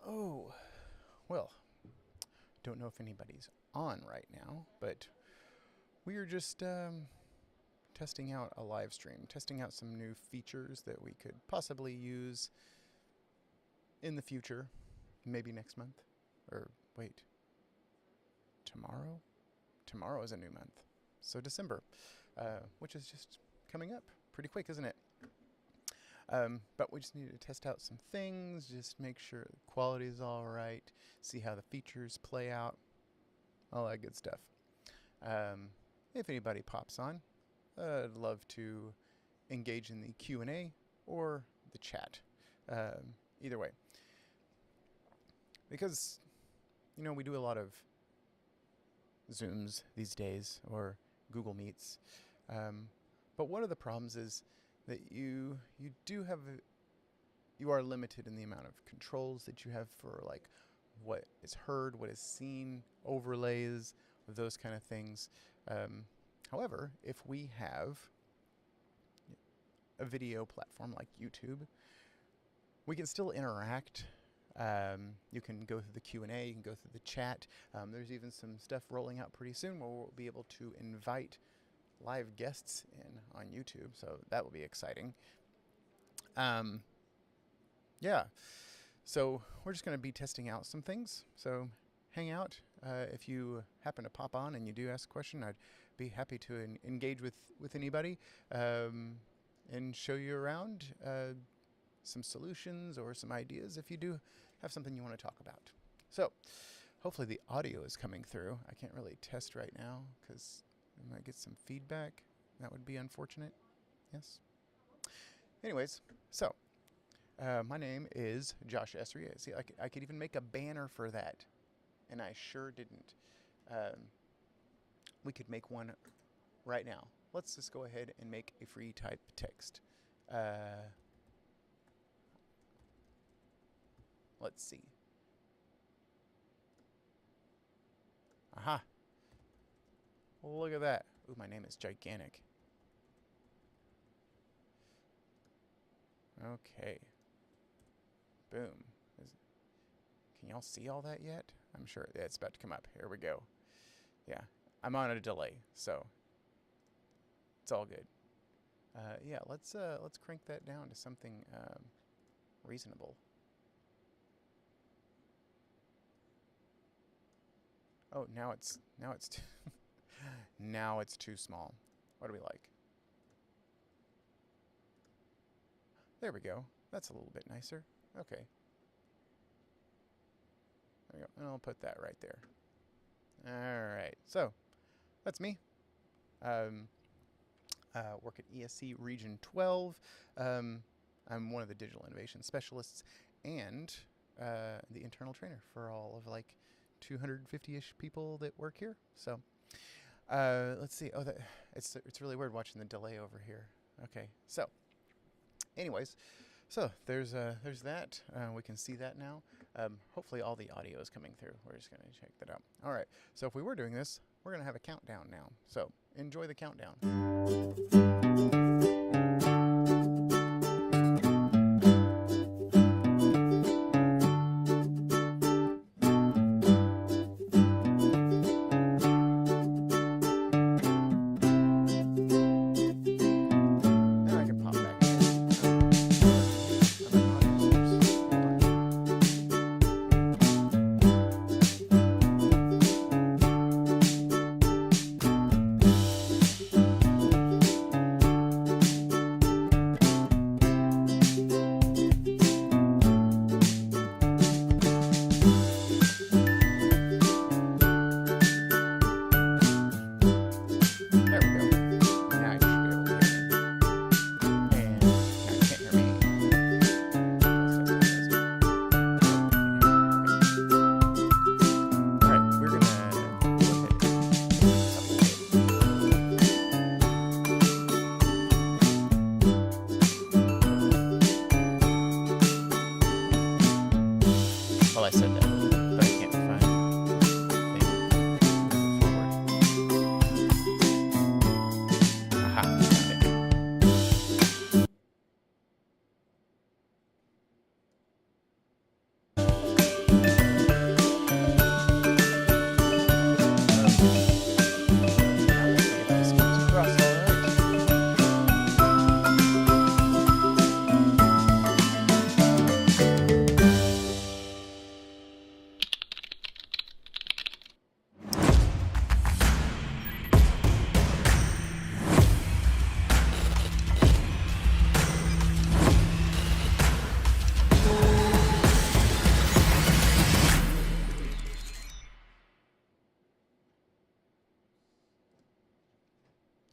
Oh, well, don't know if anybody's on right now, but we are just testing out a live stream, testing out some new features that we could possibly use in the future, maybe next month, or wait, tomorrow? Tomorrow is a new month, so December, which is just coming up pretty quick, isn't it? But we just need to test out some things, just make sure the quality is all right, see how the features play out, all that good stuff. If anybody pops on, I'd love to engage in the Q&A or the chat, either way. Because, you know, we do a lot of Zooms these days, or Google Meets, but one of the problems is that you are limited in the amount of controls that you have for like what is heard, what is seen, overlays, those kind of things. However, if we have a video platform like YouTube, we can still interact. You can go through the Q&A, you can go through the chat. There's even some stuff rolling out pretty soon where we'll be able to invite live guests in on YouTube, so that will be exciting. Yeah, so we're just going to be testing out some things, so hang out. If you happen to pop on and you do ask a question, I'd be happy to engage with anybody and show you around some solutions or some ideas if you do have something you want to talk about. So hopefully the audio is coming through. I can't really test right now because I might get some feedback. That would be unfortunate. Yes. Anyways, so my name is Josh Esri. See, I could even make a banner for that, and I sure didn't. We could make one right now. Let's just go ahead and make a free type text. Let's see. Aha. Look at that. Ooh, my name is gigantic. Okay. Boom. Can y'all see all that yet? I'm sure it's about to come up. Here we go. Yeah, I'm on a delay, so it's all good. Yeah, let's crank that down to something reasonable. Oh, now it's now it's too small. What do we like? There we go. That's a little bit nicer. Okay. There we go. And I'll put that right there. All right. So that's me. Work at ESC Region 12. I'm one of the digital innovation specialists and the internal trainer for all of like 250-ish people that work here. So let's see. Oh, it's really weird watching the delay over here. Okay. So anyways, so there's that. We can see that now. Hopefully all the audio is coming through. We're just going to check that out. All right. So if we were doing this, we're going to have a countdown now. So enjoy the countdown.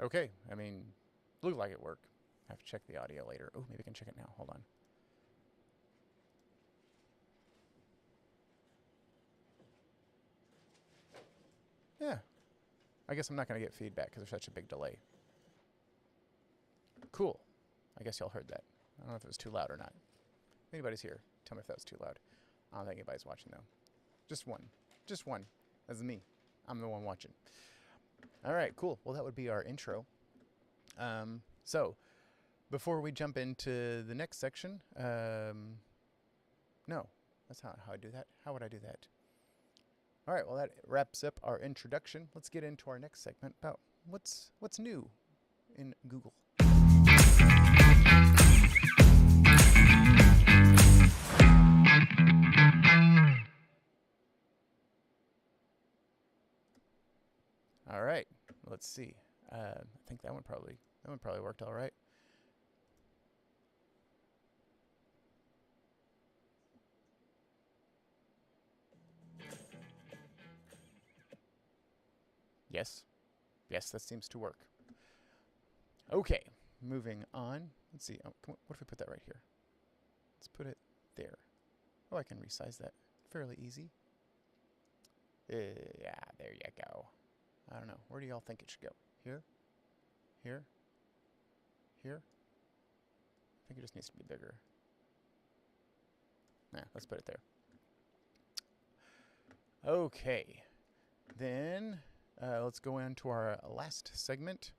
Okay, I mean, looked like it worked. I have to check the audio later. Oh, maybe I can check it now. Hold on. Yeah. I guess I'm not going to get feedback because there's such a big delay. Cool. I guess y'all heard that. I don't know if it was too loud or not. If anybody's here, tell me if that was too loud. I don't think anybody's watching, though. Just one. Just one. That's me. I'm the one watching. All right, cool. Well, that would be our intro. So, before we jump into the next section, no, that's not how I do that. How would I do that? All right, well, that wraps up our introduction. Let's get into our next segment about what's new in Google. All right, let's see. I think that one probably worked all right. Yes. Yes, that seems to work. Okay, moving on. Let's see. Oh, what if we put that right here? Let's put it there. Oh, I can resize that fairly easy. Yeah, there you go. I don't know. Where do y'all think it should go? Here? Here? Here? I think it just needs to be bigger. Nah, let's put it there. Okay. Then let's go into our last segment,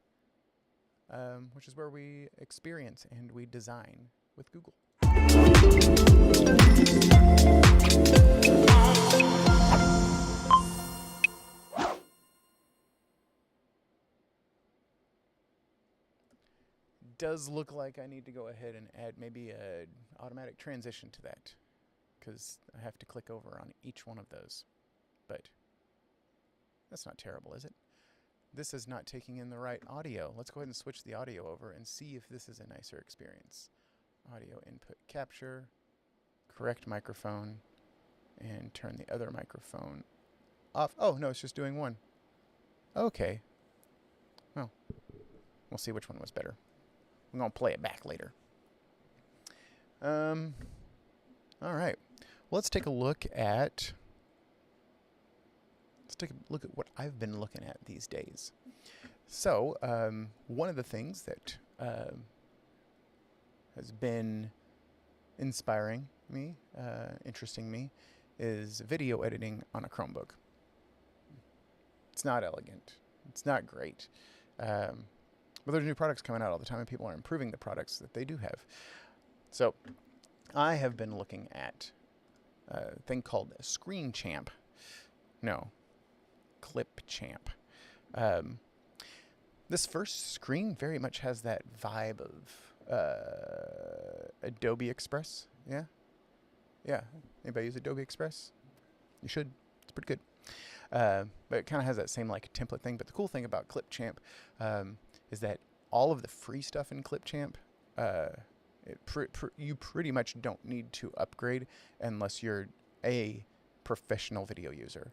which is where we experience and we design with Google. Does look like I need to go ahead and add maybe an automatic transition to that, because I have to click over on each one of those. But that's not terrible, is it? This is not taking in the right audio. Let's go ahead and switch the audio over and see if this is a nicer experience. Audio input capture, correct microphone, and turn the other microphone off. Oh, no, it's just doing one. Okay. Well, we'll see which one was better. I'm going to play it back later. All right. Well, let's take a look at what I've been looking at these days. So, one of the things that has been inspiring me, interesting me, is video editing on a Chromebook. It's not elegant. It's not great. But there's new products coming out all the time, and people are improving the products that they do have. So I have been looking at a thing called ClipChamp. No, ClipChamp. This first screen very much has that vibe of Adobe Express. Yeah? Yeah. Anybody use Adobe Express? You should. It's pretty good. But it kind of has that same like template thing. But the cool thing about ClipChamp is that all of the free stuff in ClipChamp, you pretty much don't need to upgrade unless you're a professional video user.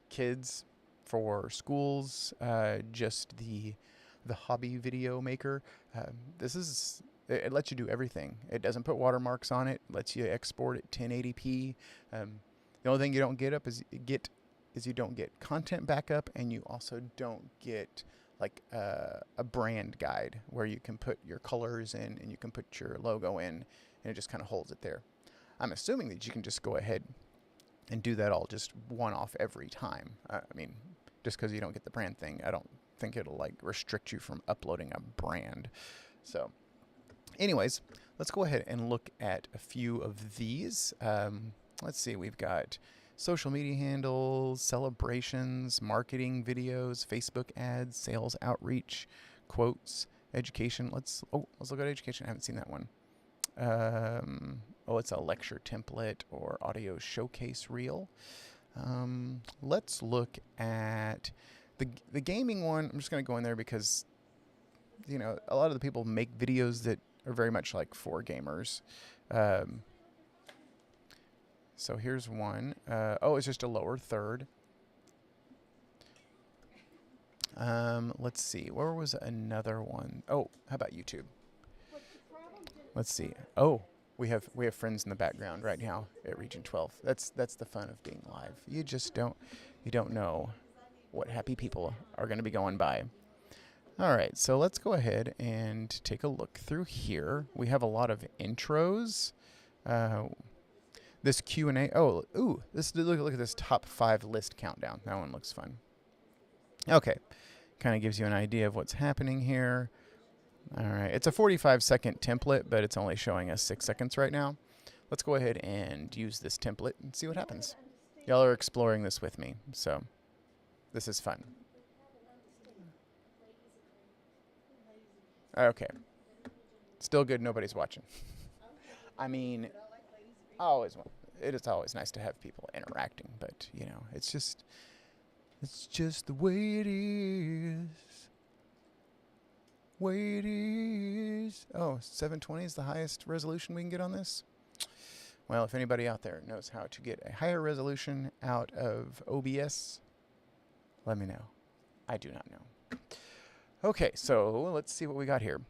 Kids, for schools, just the hobby video maker. It lets you do everything. It doesn't put watermarks on it. Lets you export at 1080p. The only thing you don't get is you don't get content backup, and you also don't get like a brand guide where you can put your colors in and you can put your logo in, and it just kind of holds it there. I'm assuming that you can just go ahead and do that all just one-off every time. I mean, just because you don't get the brand thing, I don't think it'll like restrict you from uploading a brand. So anyways, let's go ahead and look at a few of these. Let's see, we've got social media handles, celebrations, marketing videos, Facebook ads, sales outreach, quotes, education. Let's look at education. I haven't seen that one. It's a lecture template or audio showcase reel. Let's look at the gaming one. I'm just going to go in there because, you know, a lot of the people make videos that are very much like for gamers. So here's one. It's just a lower third. Let's see. Where was another one? Oh, how about YouTube? Let's see. Oh, we have friends in the background right now at Region 12. That's the fun of being live. You just don't know what happy people are going to be going by. All right, so let's go ahead and take a look through here. We have a lot of intros. This Q&A. Oh, ooh, look at this top 5 list countdown. That one looks fun. Okay, kind of gives you an idea of what's happening here. All right, it's a 45-second template, but it's only showing us 6 seconds right now. Let's go ahead and use this template and see what happens. Y'all are exploring this with me, so this is fun. Okay. Still good, nobody's watching. I mean, it is always nice to have people interacting, but, you know, it's just the way it is. Way it is. Oh, 720 is the highest resolution we can get on this? Well, if anybody out there knows how to get a higher resolution out of OBS, let me know. I do not know. Okay, so let's see what we got here.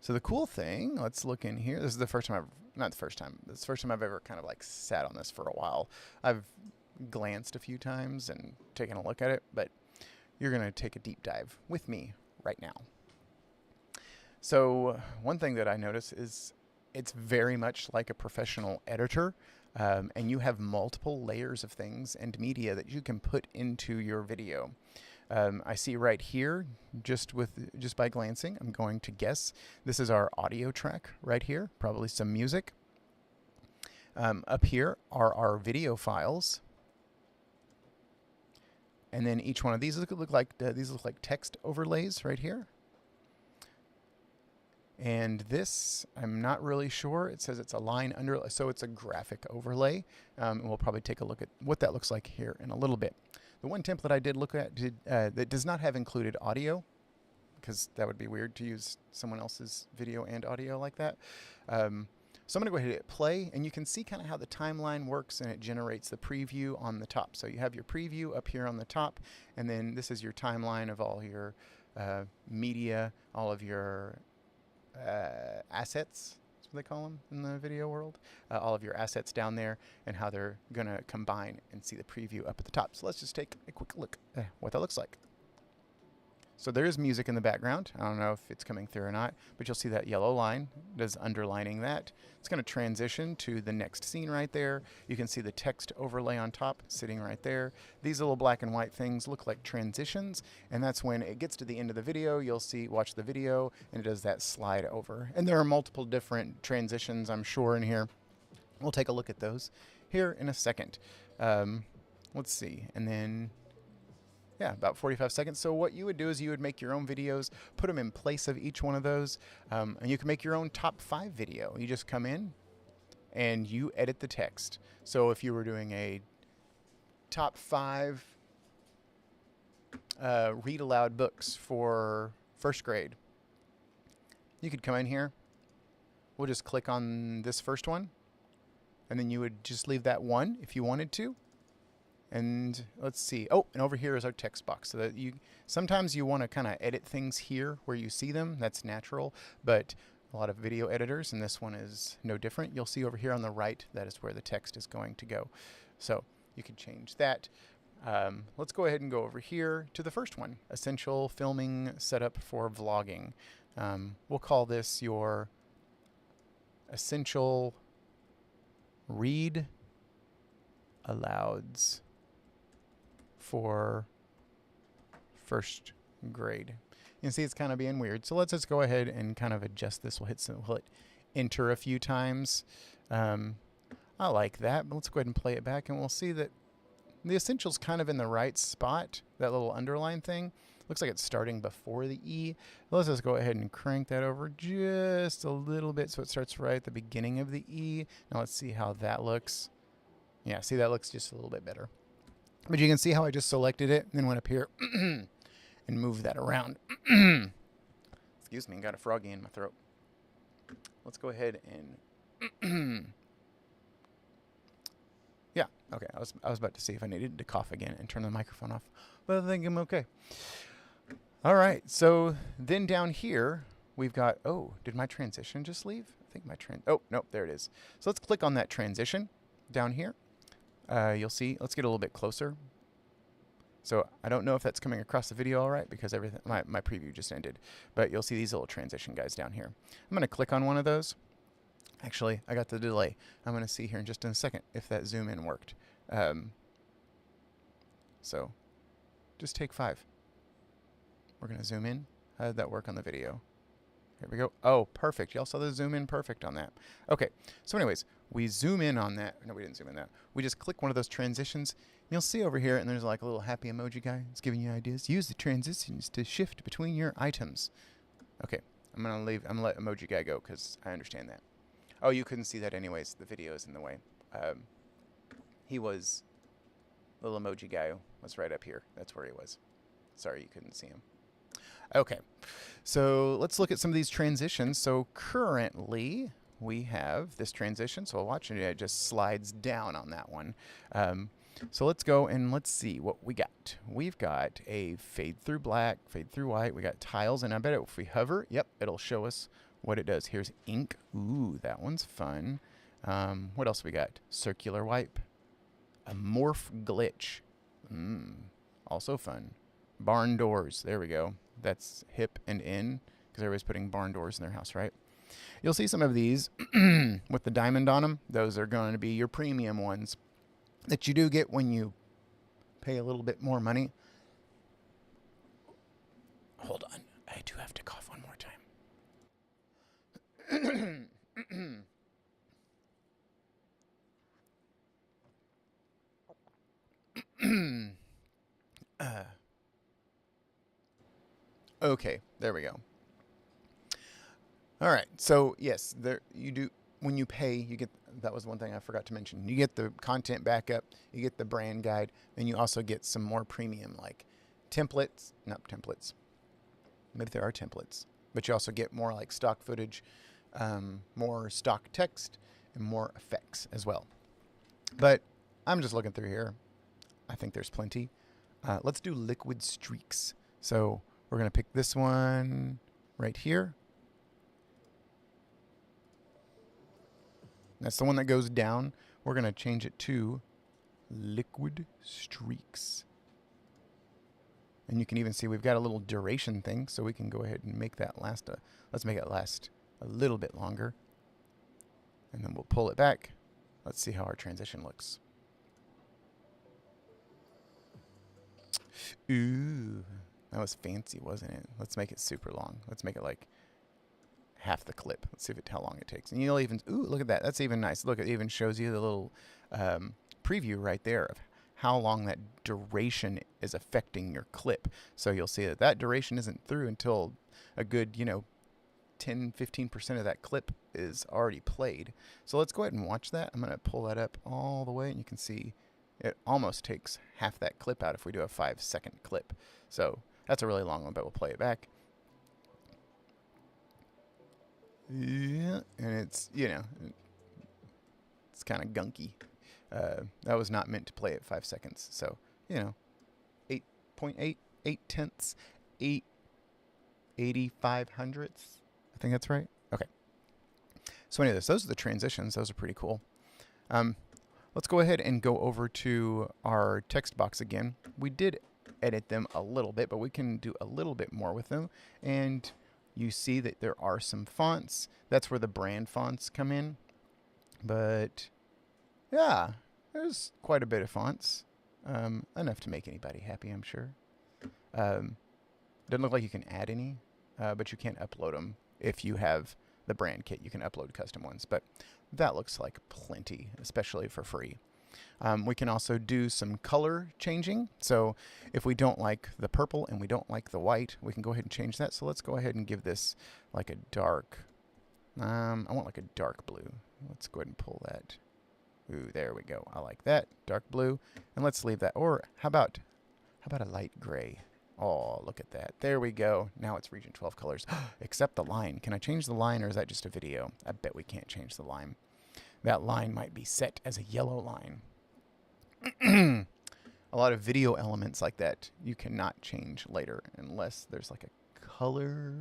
So the cool thing, let's look in here. This is the first time this is the first time I've ever kind of like sat on this for a while. I've glanced a few times and taken a look at it, but you're going to take a deep dive with me right now. So one thing that I notice is it's very much like a professional editor, and you have multiple layers of things and media that you can put into your video. I see right here, just by glancing, I'm going to guess this is our audio track right here, probably some music. Up here are our video files, and then each one of these look like text overlays right here. And this, I'm not really sure. It says it's a line under, so it's a graphic overlay. And we'll probably take a look at what that looks like here in a little bit. The one template I did look at that does not have included audio, because that would be weird to use someone else's video and audio like that. So I'm going to go ahead and hit play, and you can see kind of how the timeline works, and it generates the preview on the top. So you have your preview up here on the top, and then this is your timeline of all your media, all of your assets. That's what they call them in the video world. All of your assets down there, and how they're going to combine and see the preview up at the top. So let's just take a quick look at what that looks like. So there is music in the background. I don't know if it's coming through or not, but you'll see that yellow line is underlining that. It's going to transition to the next scene right there. You can see the text overlay on top sitting right there. These little black and white things look like transitions, and that's when it gets to the end of the video. You'll see, watch the video, and it does that slide over. And there are multiple different transitions, I'm sure, in here. We'll take a look at those here in a second. Let's see, and then yeah, about 45 seconds. So what you would do is you would make your own videos, put them in place of each one of those, and you can make your own top 5 video. You just come in and you edit the text. So if you were doing a top 5 read aloud books for first grade, you could come in here. We'll just click on this first one, and then you would just leave that one if you wanted to. And let's see. Oh, and over here is our text box. So that sometimes you want to kind of edit things here where you see them. That's natural, but a lot of video editors, and this one is no different. You'll see over here on the right, that is where the text is going to go. So you can change that. Let's go ahead and go over here to the first one, Essential Filming Setup for Vlogging. We'll call this your Essential Read Alouds for first grade. You can see it's kind of being weird. So let's just go ahead and kind of adjust this. We'll hit enter a few times. I like that, but let's go ahead and play it back, and we'll see that the essential's kind of in the right spot. That little underline thing looks like it's starting before the E. Let's just go ahead and crank that over just a little bit so it starts right at the beginning of the E. Now let's see how that looks. Yeah, see, that looks just a little bit better. But you can see how I just selected it and then went up here and moved that around. Excuse me, got a froggy in my throat. Let's go ahead and yeah, Okay, I was about to see if I needed to cough again and turn the microphone off, but I think I'm okay. All right, so then down here we've got, oh, did my transition just leave? I think my oh, nope, there it is. So let's click on that transition down here. You'll see, let's get a little bit closer. So I don't know if that's coming across the video all right because everything, my preview just ended, but you'll see these little transition guys down here. I'm going to click on one of those. Actually, I got the delay. I'm going to see here in just a second if that zoom in worked. So just take 5. We're going to zoom in. How did that work on the video? Here we go. Oh, perfect. Y'all saw the zoom in perfect on that. Okay. So anyways, we zoom in on that. No, we didn't zoom in that. We just click one of those transitions. And you'll see over here, and there's like a little happy emoji guy. It's giving you ideas. Use the transitions to shift between your items. Okay. I'm going to let emoji guy go because I understand that. Oh, you couldn't see that anyways. The video is in the way. Little emoji guy was right up here. That's where he was. Sorry you couldn't see him. Okay, so let's look at some of these transitions. So currently we have this transition. So watch it just slides down on that one. So let's go and let's see what we got. We've got a fade through black, fade through white. We got tiles, and I bet if we hover, yep, it'll show us what it does. Here's ink. Ooh, that one's fun. What else we got? Circular wipe. A morph glitch. Also fun. Barn doors. There we go. That's hip and in because everybody's putting barn doors in their house, right? You'll see some of these with the diamond on them. Those are going to be your premium ones that you do get when you pay a little bit more money. Hold on. I do have to cough one more time. Okay, there we go. All right, so yes, there you do. When you pay, you get, that was one thing I forgot to mention. You get the content backup, you get the brand guide, and you also get some more premium like templates, not templates. Maybe there are templates, but you also get more like stock footage, more stock text, and more effects as well. But I'm just looking through here. I think there's plenty. Let's do liquid streaks. So we're going to pick this one right here. That's the one that goes down. We're going to change it to liquid streaks. And you can even see we've got a little duration thing, so we can go ahead and make that last. Let's make it last a little bit longer. And then we'll pull it back. Let's see how our transition looks. Ooh, that was fancy, wasn't it? Let's make it super long. Let's make it like half the clip. Let's see how long it takes. And you'll even, ooh, look at that. That's even nice. Look, it even shows you the little preview right there of how long that duration is affecting your clip. So you'll see that duration isn't through until a good, 10-15% of that clip is already played. So let's go ahead and watch that. I'm going to pull that up all the way, and you can see it almost takes half that clip out if we do a 5-second clip. So that's a really long one, but we'll play it back. Yeah, and it's, it's kind of gunky. That was not meant to play at 5 seconds. So, 8.8, 8/10, 8/85 hundredths. I think that's right. Okay. So anyways, those are the transitions. Those are pretty cool. Let's go ahead and go over to our text box again. We did edit them a little bit, but we can do a little bit more with them. And you see that there are some fonts. That's where the brand fonts come in. But yeah, there's quite a bit of fonts. Enough to make anybody happy, I'm sure. Doesn't look like you can add any, but you can't upload them. If you have the brand kit, you can upload custom ones. But that looks like plenty, especially for free. We can also do some color changing. So if we don't like the purple and we don't like the white, we can go ahead and change that. So let's go ahead and give this like a dark, I want like a dark blue. Let's go ahead and pull that. Ooh, there we go. I like that. Dark blue. And let's leave that. Or how about a light gray? Oh, look at that. There we go. Now it's region 12 colors. Except the line. Can I change the line, or is that just a video? I bet we can't change the line. That line might be set as a yellow line. A lot of video elements like that you cannot change later unless there's like a color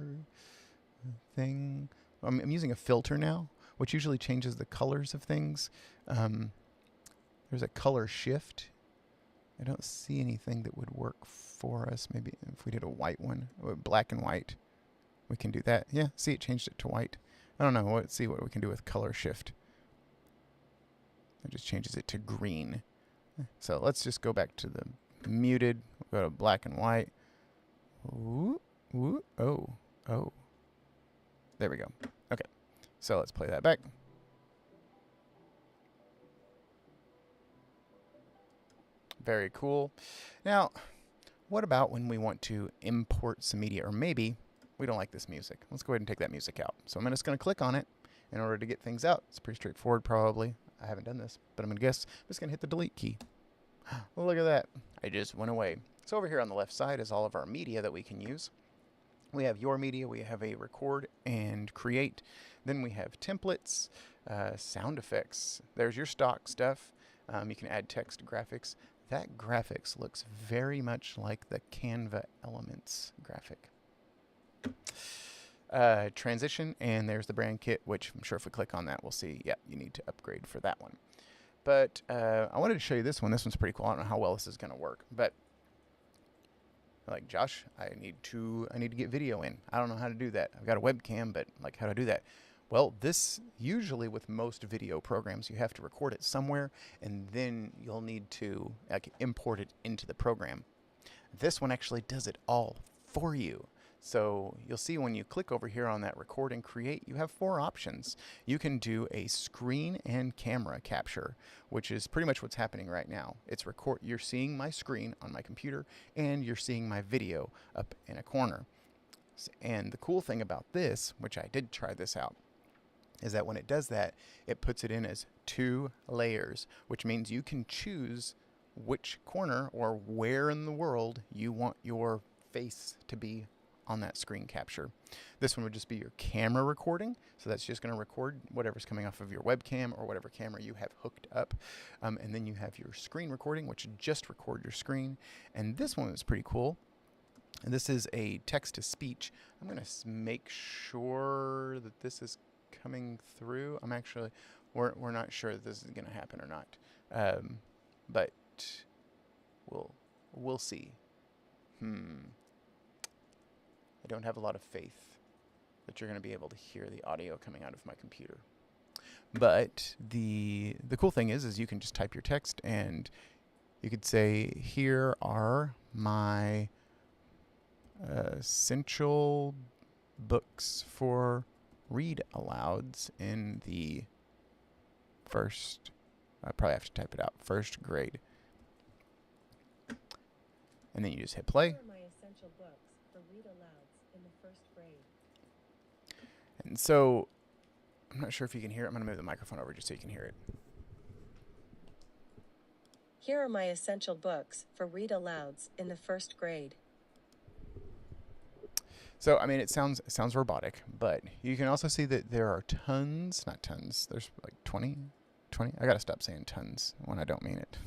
thing. I'm using a filter now, which usually changes the colors of things. There's a color shift. I don't see anything that would work for us. Maybe if we did a white one, black and white, we can do that. Yeah, see, it changed it to white. I don't know. Let's see what we can do with color shift. It just changes it to green. So let's just go back to the muted. We'll go to black and white. Ooh, ooh, oh, oh. There we go. Okay, so let's play that back. Very cool. Now, what about when we want to import some media? Or maybe we don't like this music. Let's go ahead and take that music out. So I'm just going to click on it in order to get things out. It's pretty straightforward, probably. I haven't done this, but I'm going to guess. I'm just going to hit the delete key. Well, look at that. I just went away. So over here on the left side is all of our media that we can use. We have your media. We have a record and create. Then we have templates, sound effects. There's your stock stuff. You can add text graphics. That graphics looks very much like the Canva Elements graphic. Transition, and there's the brand kit, which I'm sure if we click on that, we'll see, yeah, you need to upgrade for that one. But I wanted to show you this one. This one's pretty cool. I don't know how well this is going to work, but like, Josh, I need to get video in. I don't know how to do that. I've got a webcam, but like, how to do that? Well, this usually with most video programs, you have to record it somewhere, and then you'll need to like import it into the program. This one actually does it all for you. So you'll see when you click over here on that record and create, you have 4 options. You can do a screen and camera capture, which is pretty much what's happening right now. It's record. You're seeing my screen on my computer, and you're seeing my video up in a corner. And the cool thing about this, which I did try this out, is that when it does that, it puts it in as 2 layers, which means you can choose which corner or where in the world you want your face to be on that screen capture. This one would just be your camera recording, so that's just going to record whatever's coming off of your webcam or whatever camera you have hooked up. And then you have your screen recording, which just record your screen. And this one is pretty cool. And this is a text-to-speech. I'm going to make sure that this is coming through. I'm actually, we're not sure that this is going to happen or not, but we'll see. I don't have a lot of faith that you're going to be able to hear the audio coming out of my computer. But the cool thing is you can just type your text, and you could say, here are my essential books for read alouds in the first, I probably have to type it out, first grade. And then you just hit play. Here are my essential books for read alouds in the first grade. And so, I'm not sure if you can hear it. I'm going to move the microphone over just so you can hear it. Here are my essential books for read alouds in the first grade. So, I mean, it sounds robotic, but you can also see that there are not tons, there's like 20. I gotta stop saying tons when I don't mean it.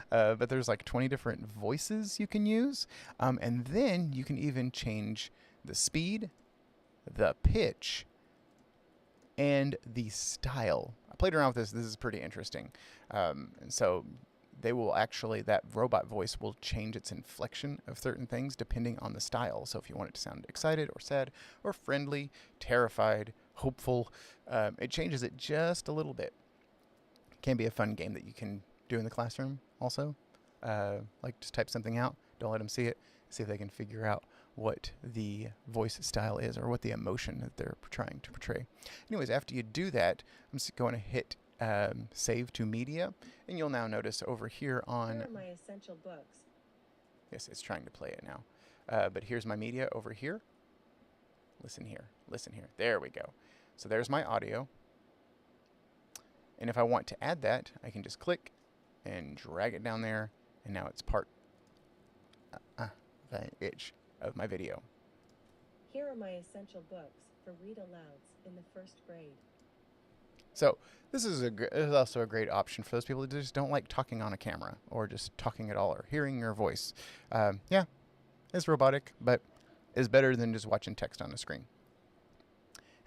But there's like 20 different voices you can use. And then you can even change the speed, the pitch, and the style. I played around with this. This is pretty interesting. And so they will actually, that robot voice will change its inflection of certain things depending on the style. So if you want it to sound excited or sad or friendly, terrified, hopeful, it changes it just a little bit. Can be a fun game that you can do in the classroom also. Like just type something out, don't let them see it, see if they can figure out what the voice style is or what the emotion that they're trying to portray. Anyways, after you do that, I'm just going to hit save to media, and you'll now notice over here on... Here are my essential books. Yes, it's trying to play it now. But here's my media over here. Listen here. Listen here. There we go. So there's my audio. And if I want to add that, I can just click and drag it down there, and now it's part of my video. Here are my essential books for read alouds in the first grade. So This is also a great option for those people that just don't like talking on a camera or just talking at all or hearing your voice. Yeah, it's robotic, but is better than just watching text on a screen.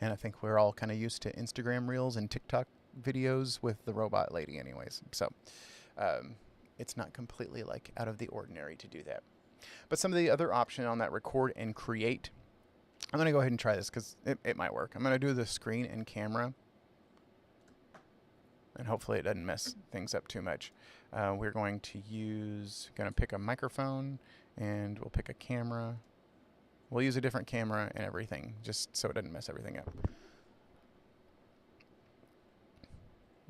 And I think we're all kind of used to Instagram Reels and TikTok videos with the robot lady anyways. So it's not completely like out of the ordinary to do that. But some of the other option on that record and create, I'm going to go ahead and try this because it might work. I'm going to do the screen and camera. And hopefully it doesn't mess things up too much. We're going to pick a microphone and we'll pick a camera. We'll use a different camera and everything just so it doesn't mess everything up.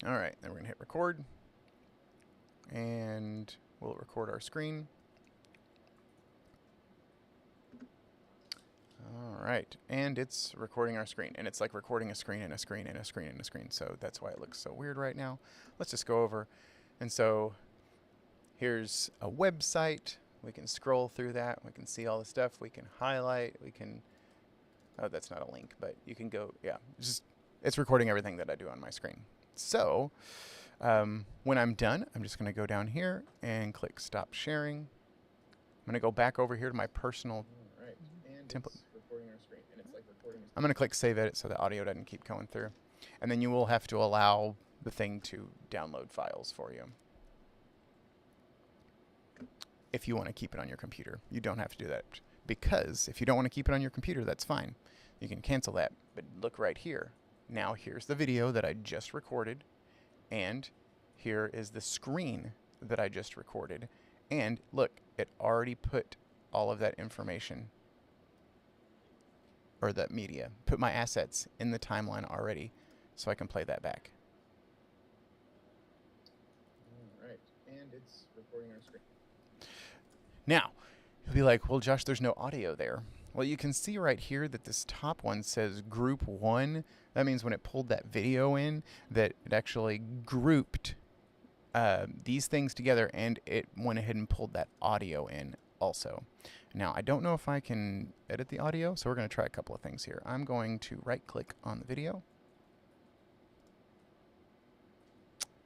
All right, then we're going to hit record and we'll record our screen. All right, and it's recording our screen, and it's like recording a screen and a screen and a screen and a screen, so that's why it looks so weird right now. Let's just go over, and so here's a website. We can scroll through that. We can see all the stuff. We can highlight. We can, oh, that's not a link, but you can go, yeah, it's recording everything that I do on my screen. So when I'm done, I'm just going to go down here and click Stop Sharing. I'm going to go back over here to my personal template. I'm going to click Save Edit so the audio doesn't keep going through. And then you will have to allow the thing to download files for you. If you want to keep it on your computer. You don't have to do that. Because if you don't want to keep it on your computer, that's fine. You can cancel that. But look right here. Now here's the video that I just recorded. And here is the screen that I just recorded. And look, it already put all of that information or that media, put my assets in the timeline already so I can play that back. All right, and it's recording our screen. Now, you'll be like, well, Josh, there's no audio there. Well, you can see right here that this top one says group 1. That means when it pulled that video in, that it actually grouped these things together and it went ahead and pulled that audio in also. Now, I don't know if I can edit the audio, so we're going to try a couple of things here. I'm going to right-click on the video.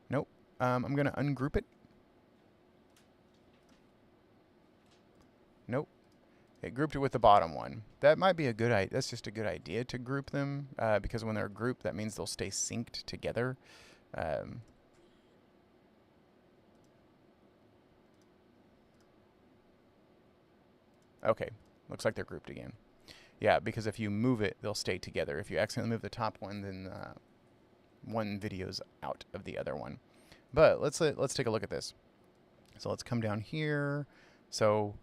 Nope. I'm going to ungroup it. Nope. It grouped it with the bottom one. That might be a good idea. That's just a good idea to group them, because when they're grouped, that means they'll stay synced together. Okay, looks like they're grouped again. Yeah, because if you move it, they'll stay together. If you accidentally move the top one, then one video's out of the other one. But let's take a look at this. So let's come down here. So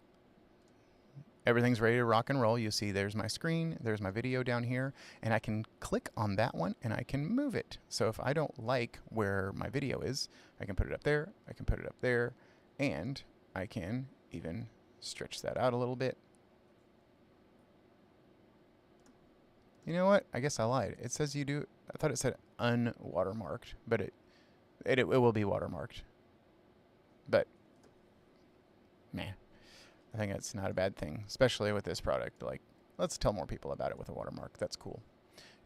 everything's ready to rock and roll. You see there's my screen, there's my video down here, and I can click on that one and I can move it. So if I don't like where my video is, I can put it up there, I can put it up there, and I can even stretch that out a little bit. You know what? I guess I lied. It says you do. I thought it said unwatermarked, but it will be watermarked. But man, I think that's not a bad thing, especially with this product. Like, let's tell more people about it with a watermark. That's cool.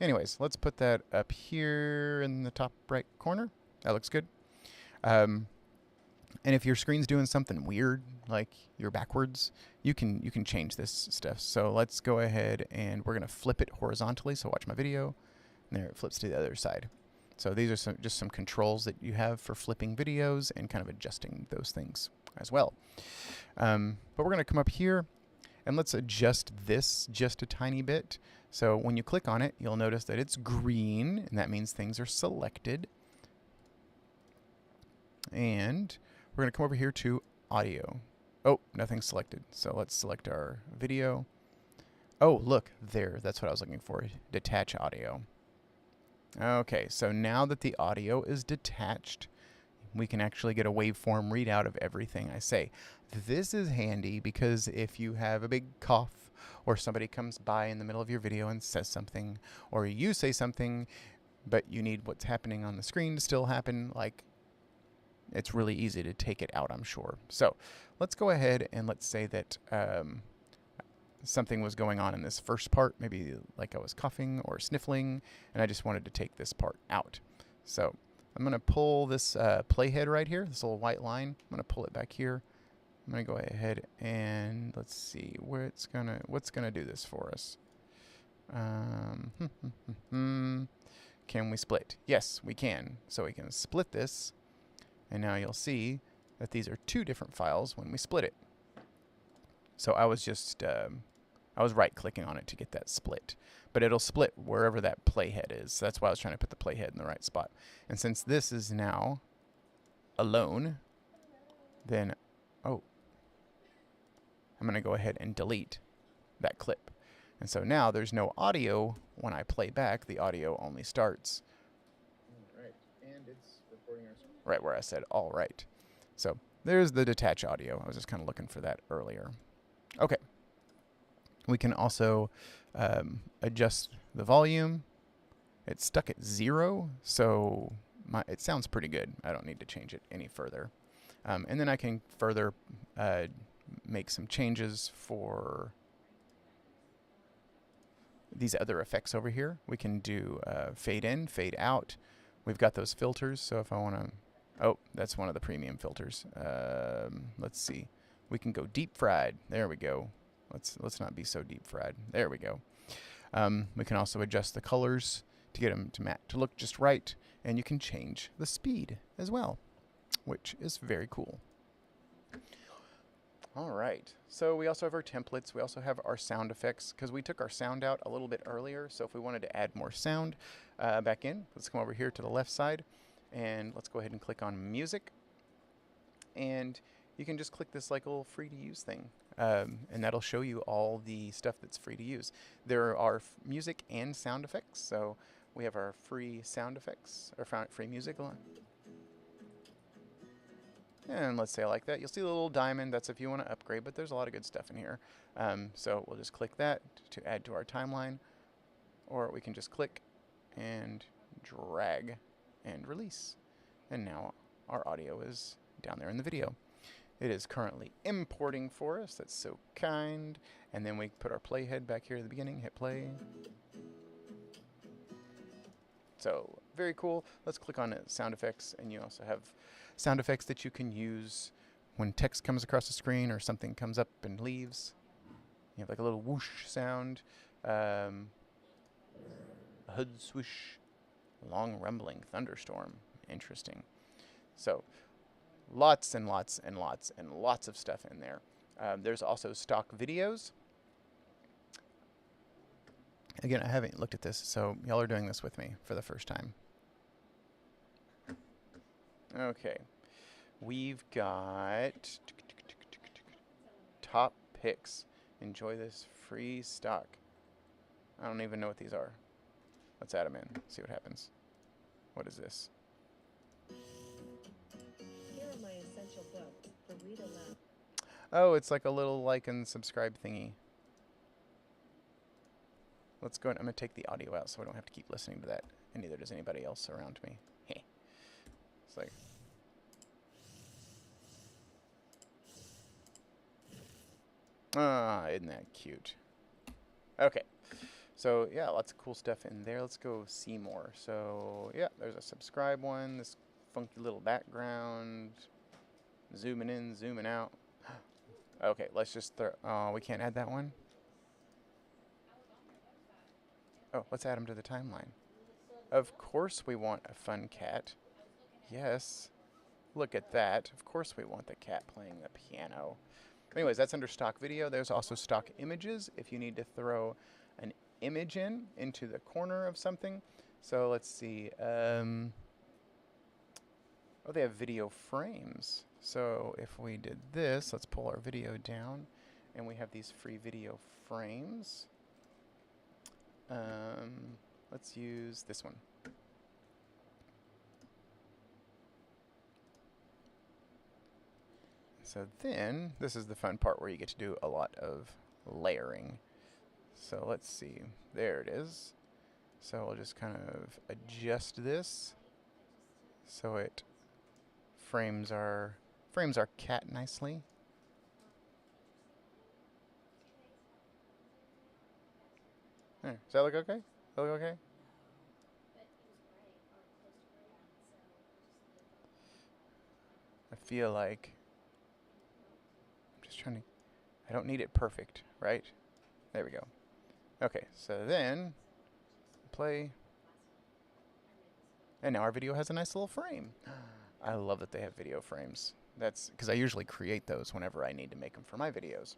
Anyways, let's put that up here in the top right corner. That looks good. And if your screen's doing something weird, like you're backwards, you can change this stuff. So let's go ahead and we're going to flip it horizontally. So watch my video. And there it flips to the other side. So these are just some controls that you have for flipping videos and kind of adjusting those things as well. But we're going to come up here and let's adjust this just a tiny bit. So when you click on it, you'll notice that it's green, and that means things are selected. And we're going to come over here to audio. Oh, nothing's selected. So let's select our video. Oh, look, there. That's what I was looking for. Detach audio. Okay, so now that the audio is detached, we can actually get a waveform readout of everything I say. This is handy because if you have a big cough or somebody comes by in the middle of your video and says something, or you say something, but you need what's happening on the screen to still happen, like, it's really easy to take it out, I'm sure. So let's go ahead and let's say that something was going on in this first part, maybe like I was coughing or sniffling, and I just wanted to take this part out. So I'm going to pull this playhead right here, this little white line. I'm going to pull it back here. I'm going to go ahead and let's see what's gonna do this for us. Can we split? Yes, we can. So we can split this, and now you'll see that these are two different files when we split it. So I was just I was right-clicking on it to get that split, but it'll split wherever that playhead is. So that's why I was trying to put the playhead in the right spot. And since this is now alone, then I'm going to go ahead and delete that clip. And so now there's no audio when I play back. The audio only starts and it's recording our screen right where I said all right. So there's the detach audio. I was just kind of looking for that earlier. Okay. We can also adjust the volume. It's stuck at 0, so it sounds pretty good. I don't need to change it any further. And then I can further make some changes for these other effects over here. We can do fade in, fade out. We've got those filters, so if I want to... Oh, that's one of the premium filters. Let's see. We can go deep fried. There we go. Let's not be so deep fried. There we go. We can also adjust the colors to get them to look just right, and you can change the speed as well, which is very cool. All right, so we also have our templates. We also have our sound effects, because we took our sound out a little bit earlier. So if we wanted to add more sound back in, let's come over here to the left side, and let's go ahead and click on music. And you can just click this like little free to use thing, and that'll show you all the stuff that's free to use. There are music and sound effects. So we have our free sound effects, or free music line. And let's say I like that. You'll see the little diamond. That's if you want to upgrade, but there's a lot of good stuff in here. So we'll just click that to add to our timeline, or we can just click and drag and release. And now our audio is down there in the video. It is currently importing for us. That's so kind. And then we put our playhead back here at the beginning, hit play. So very cool. Let's click on sound effects, and you also have sound effects that you can use when text comes across the screen or something comes up and leaves. You have like a little whoosh sound, a hood swoosh, long rumbling thunderstorm. Interesting. So lots and lots and lots and lots of stuff in there. There's also stock videos. Again, I haven't looked at this, so y'all are doing this with me for the first time. Okay. We've got top picks. Enjoy this free stock. I don't even know what these are. Let's add them in, see what happens. What is this? Here are my essential books for read aloud. Oh, it's like a little like and subscribe thingy. Let's go, I'm going to take the audio out so I don't have to keep listening to that, and neither does anybody else around me. It's like... Ah, isn't that cute? Okay. So, yeah, lots of cool stuff in there. Let's go see more. So, yeah, there's a subscribe one, this funky little background, zooming in, zooming out. Okay, let's just throw... Oh, we can't add that one? Oh, let's add him to the timeline. Of course we want a fun cat. Yes. Look at that. Of course we want the cat playing the piano. Anyways, that's under stock video. There's also stock images if you need to throw an image into the corner of something. So let's see. Oh, they have video frames. So if we did this, let's pull our video down, and we have these free video frames. Let's use this one. So then, this is the fun part where you get to do a lot of layering. So let's see, there it is. So we'll just kind of adjust this so it frames our cat nicely. There, does that look okay? Does that look okay? feel like I'm just trying to. I don't need it perfect, right? There we go. Okay, so then play. And now our video has a nice little frame. I love that they have video frames. That's because I usually create those whenever I need to make them for my videos.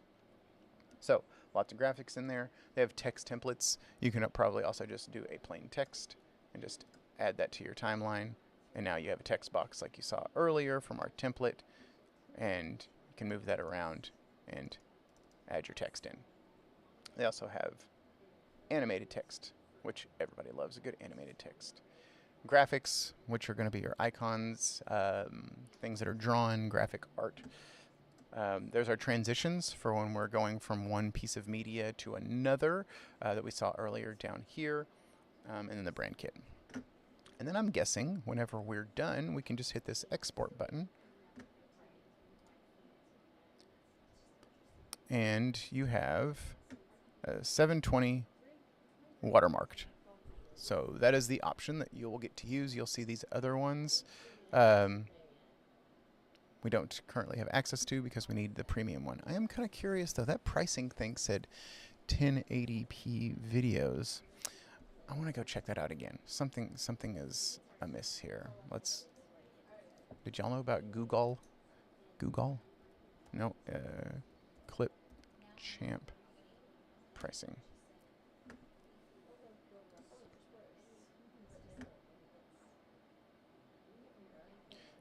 So, lots of graphics in there. They have text templates. You can probably also just do a plain text and just add that to your timeline. And now you have a text box like you saw earlier from our template. And you can move that around and add your text in. They also have animated text, which everybody loves a good animated text. Graphics, which are going to be your icons, things that are drawn, graphic art. There's our transitions for when we're going from one piece of media to another that we saw earlier down here, and then the brand kit. And then I'm guessing whenever we're done, we can just hit this export button. And you have 720 watermarked. So that is the option that you will get to use. You'll see these other ones we don't currently have access to because we need the premium one. I am kind of curious though. That pricing thing said 1080p videos. I want to go check that out again. Something is amiss here. Did y'all know about Google? No, ClipChamp pricing.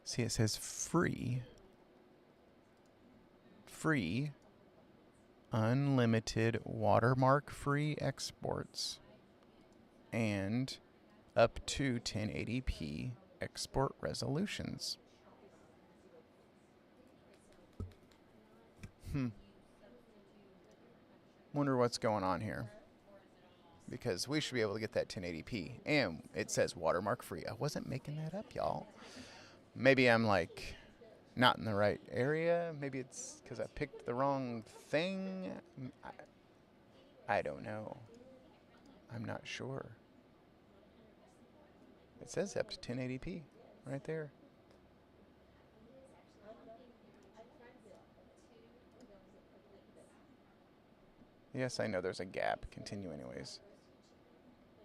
See, it says free, unlimited watermark-free exports, and up to 1080p export resolutions. Wonder what's going on here. Because we should be able to get that 1080p. And it says watermark-free. I wasn't making that up, y'all. Maybe I'm like not in the right area. Maybe it's because I picked the wrong thing. I don't know. I'm not sure. It says up to 1080p right there. Yes, I know there's a gap. Continue anyways.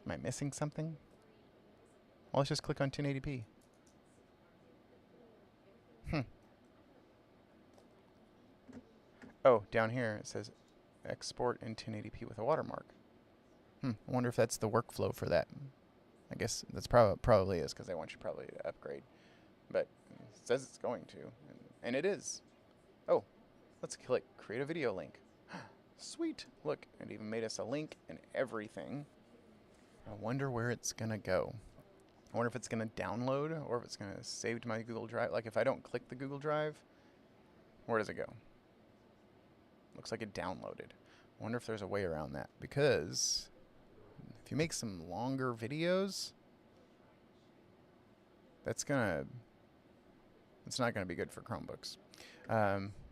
Am I missing something? Well, let's just click on 1080p. Oh, down here it says export in 1080p with a watermark. I wonder if that's the workflow for that. I guess that's probably is because they want you probably to upgrade. But it says it's going to, and it is. Oh, let's click create a video link. Sweet. Look, it even made us a link and everything. I wonder where it's going to go. I wonder if it's going to download or if it's going to save to my Google Drive. Like if I don't click the Google Drive, where does it go? Looks like it downloaded. I wonder if there's a way around that, because if you make some longer videos, it's not gonna be good for Chromebooks.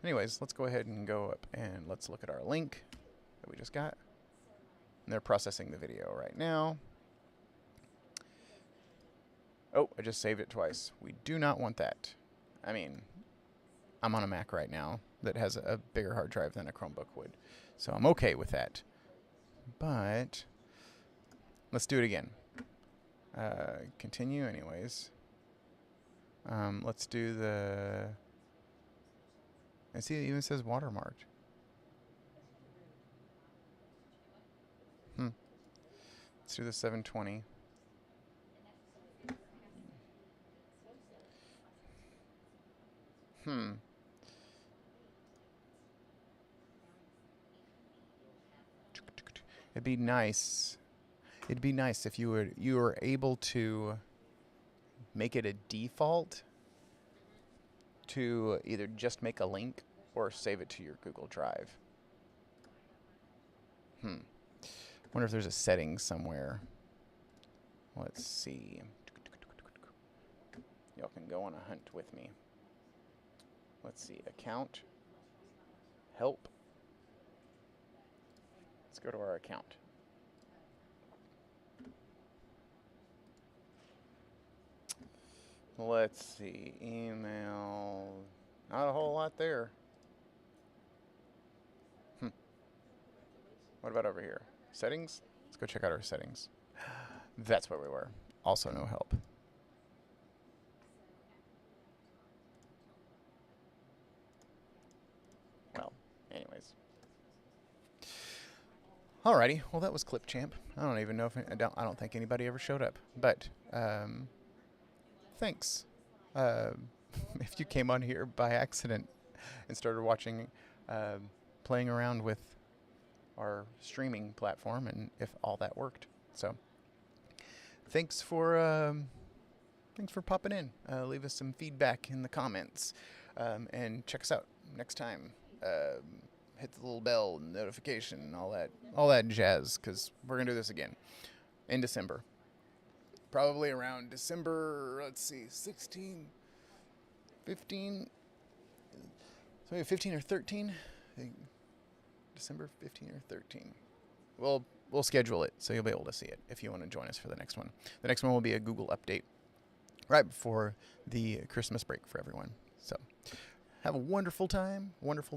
Anyways, let's go ahead and go up and let's look at our link that we just got. And they're processing the video right now. Oh, I just saved it twice. We do not want that. I mean, I'm on a Mac right now that has a bigger hard drive than a Chromebook would. So I'm okay with that. But let's do it again. Continue anyways. Let's do the... I see it even says watermarked. Let's do the 720. It'd be nice. It'd be nice if you were able to make it a default to either just make a link or save it to your Google Drive. Wonder if there's a setting somewhere. Let's see. Y'all can go on a hunt with me. Let's see. Account. Help. Let's go to our account. Let's see. Email. Not a whole lot there. What about over here? Settings? Let's go check out our settings. That's where we were. Also no help. Well, anyways. Alrighty, well that was ClipChamp. I don't even know if I don't think anybody ever showed up, but thanks. If you came on here by accident and started watching, playing around with our streaming platform, and if all that worked, so thanks for popping in. Leave us some feedback in the comments, and check us out next time. Hit the little bell, notification, all that jazz, because we're gonna do this again in December. Probably around December, let's see, 16, 15, so maybe 15 or 13. I think December 15 or 13. We'll schedule it so you'll be able to see it if you want to join us for the next one. The next one will be a Google update right before the Christmas break for everyone. So have a wonderful time, wonderful